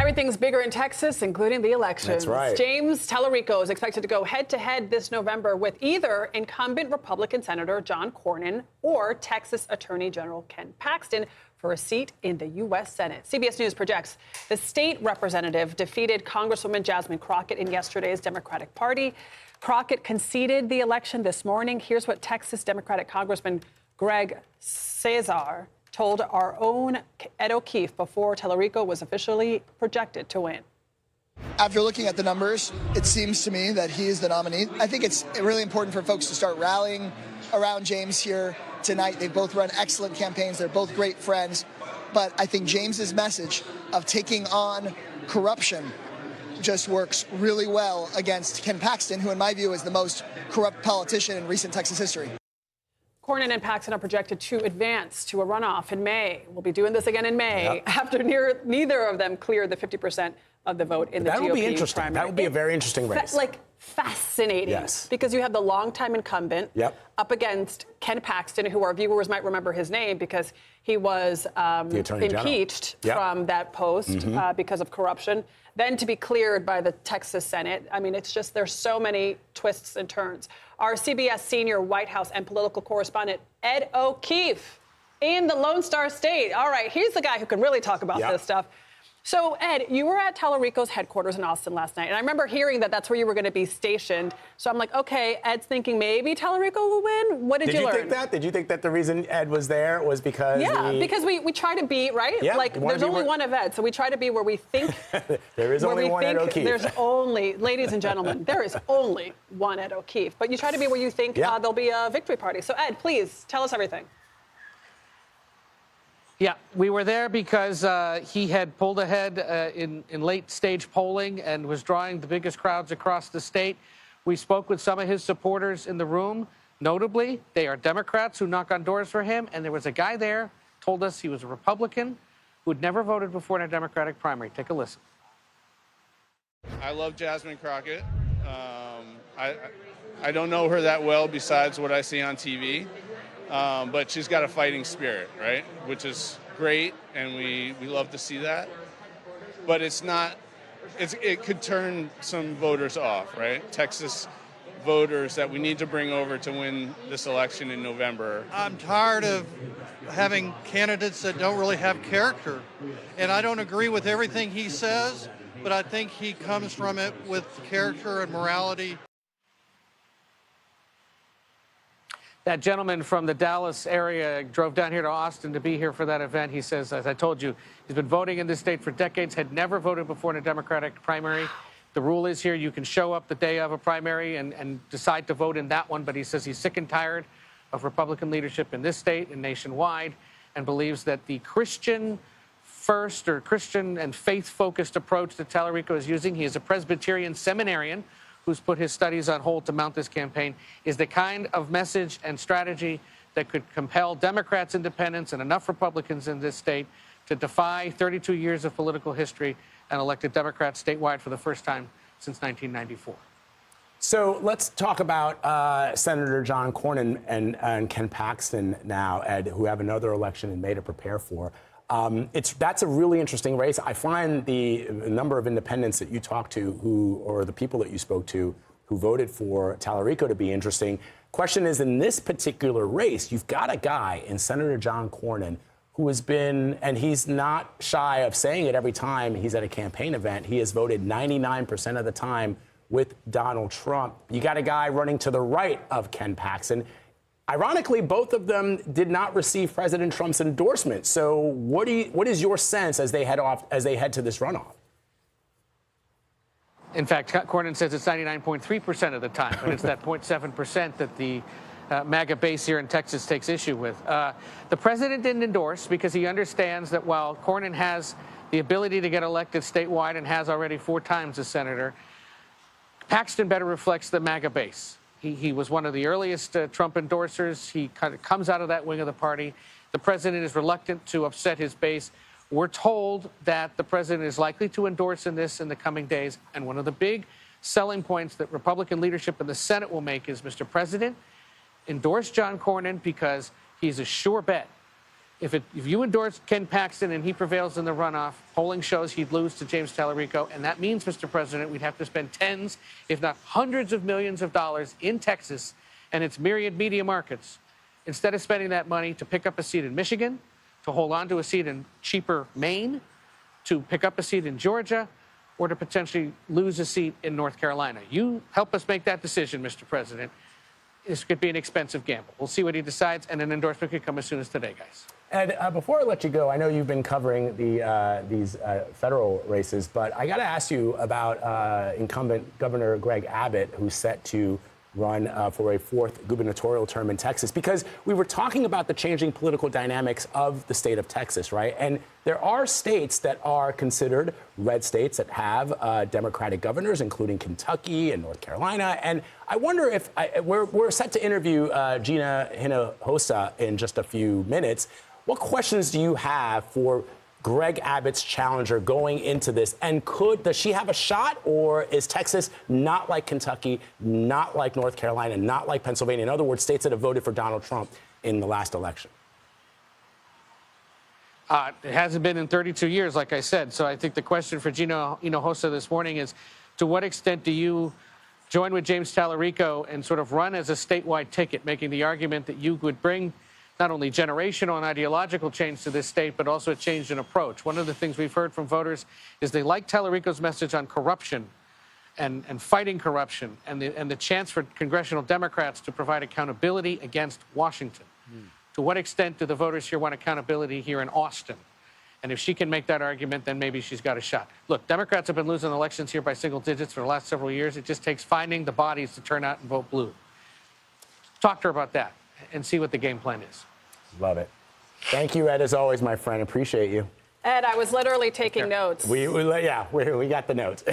Everything's bigger in Texas, including the elections. That's right. James Telerico is expected to go head-to-head this November with either incumbent Republican Senator John Cornyn or Texas Attorney General Ken Paxton for a seat in the U.S. Senate. CBS News projects the state representative defeated Congresswoman Jasmine Crockett in yesterday's Democratic Party. Crockett conceded the election this morning. Here's what Texas Democratic Congressman Greg Cesar told our own Ed O'Keefe before Telerico was officially projected to win. After looking at the numbers, it seems to me that he is the nominee. I think it's really important for folks to start rallying around James here tonight. They've both run excellent campaigns. They're both great friends. But I think James's message of taking on corruption just works really well against Ken Paxton, who in my view is the most corrupt politician in recent Texas history. Cornyn and Paxton are projected to advance to a runoff in May. We'll be doing this again in May after neither of them cleared the 50% of the vote in the GOP That would be interesting. primary. That would be a very interesting race. Fascinating. Yes. Because you have the longtime incumbent up against Ken Paxton, who our viewers might remember his name because he was impeached from that post because of corruption, then to be cleared by the Texas Senate. I mean, it's just there's so many twists and turns. Our CBS senior White House and political correspondent, Ed O'Keefe, in the Lone Star State. All right, he's the guy who can really talk about this stuff. So, Ed, you were at Telerico's headquarters in Austin last night, and I remember hearing that that's where you were going to be stationed. So I'm like, okay, Ed's thinking maybe Telerico will win. What did you learn? Did you think that? Did you think that the reason Ed was there was because because we try to be, right? Yeah, like, there's only one of Ed, so we try to be where we think. There is only one Ed O'Keefe. There's only, ladies and gentlemen, there is only one Ed O'Keefe. But you try to be where you think there'll be a victory party. So, Ed, please, tell us everything. Yeah, we were there because he had pulled ahead in late-stage polling and was drawing the biggest crowds across the state. We spoke with some of his supporters in the room. Notably, they are Democrats who knock on doors for him, and there was a guy there told us he was a Republican who had never voted before in a Democratic primary. Take a listen. I love Jasmine Crockett. I don't know her that well besides what I see on TV. But she's got a fighting spirit, right? Which is great, and we love to see that. But it could turn some voters off, right? Texas voters that we need to bring over to win this election in November. I'm tired of having candidates that don't really have character. And I don't agree with everything he says, but I think he comes from it with character and morality. That gentleman from the Dallas area drove down here to Austin to be here for that event. He says, as I told you, he's been voting in this state for decades, had never voted before in a Democratic primary. The rule is here you can show up the day of a primary and decide to vote in that one. But he says he's sick and tired of Republican leadership in this state and nationwide and believes that the Christian first or Christian and faith-focused approach that Telerico is using, he is a Presbyterian seminarian who's put his studies on hold to mount this campaign, is the kind of message and strategy that could compel Democrats, independents, and enough Republicans in this state to defy 32 years of political history and elect a Democrat statewide for the first time since 1994. So let's talk about Senator John Cornyn and Ken Paxton now, Ed, who have another election in May to prepare for. That's a really interesting race. I find the number of independents that you talked to or the people that you spoke to who voted for Telerico to be interesting. Question is, in this particular race, you've got a guy in Senator John Cornyn who has been, and he's not shy of saying it every time he's at a campaign event, he has voted 99% of the time with Donald Trump. You got a guy running to the right of Ken Paxton. Ironically, both of them did not receive President Trump's endorsement. So what is your sense as they head to this runoff? In fact, Cornyn says it's 99.3% of the time, but it's that 0.7% that the MAGA base here in Texas takes issue with. The president didn't endorse because he understands that while Cornyn has the ability to get elected statewide and has already 4 times as senator, Paxton better reflects the MAGA base. He was one of the earliest Trump endorsers. He kind of comes out of that wing of the party. The president is reluctant to upset his base. We're told that the president is likely to endorse in the coming days. And one of the big selling points that Republican leadership in the Senate will make is, Mr. President, endorse John Cornyn because he's a sure bet If you endorse Ken Paxton and he prevails in the runoff, polling shows he'd lose to James Telerico, and that means, Mr. President, we'd have to spend tens, if not hundreds of millions of dollars in Texas and its myriad media markets, instead of spending that money to pick up a seat in Michigan, to hold on to a seat in cheaper Maine, to pick up a seat in Georgia, or to potentially lose a seat in North Carolina. You help us make that decision, Mr. President. This could be an expensive gamble. We'll see what he decides, and an endorsement could come as soon as today, guys. Ed, before I let you go, I know you've been covering these federal races, but I got to ask you about incumbent Governor Greg Abbott, who's set to run for a fourth gubernatorial term in Texas, because we were talking about the changing political dynamics of the state of Texas, right? And there are states that are considered red states that have Democratic governors, including Kentucky and North Carolina. And I wonder if we're set to interview Gina Hinojosa in just a few minutes. What questions do you have for Greg Abbott's challenger going into this? And does she have a shot, or is Texas not like Kentucky, not like North Carolina, not like Pennsylvania? In other words, states that have voted for Donald Trump in the last election. It hasn't been in 32 years, like I said. So I think the question for Gina Hinojosa this morning is, to what extent do you join with James Telerico and sort of run as a statewide ticket, making the argument that you would bring not only generational and ideological change to this state, but also a change in approach? One of the things we've heard from voters is they like Telerico's message on corruption and fighting corruption, and the chance for congressional Democrats to provide accountability against Washington. To what extent do the voters here want accountability here in Austin? And if she can make that argument, then maybe she's got a shot. Look, Democrats have been losing elections here by single digits for the last several years. It just takes finding the bodies to turn out and vote blue. Talk to her about that and see what the game plan is. Love it. Thank you, Ed, as always, my friend. Appreciate you. Ed, I was literally taking notes. We got the notes.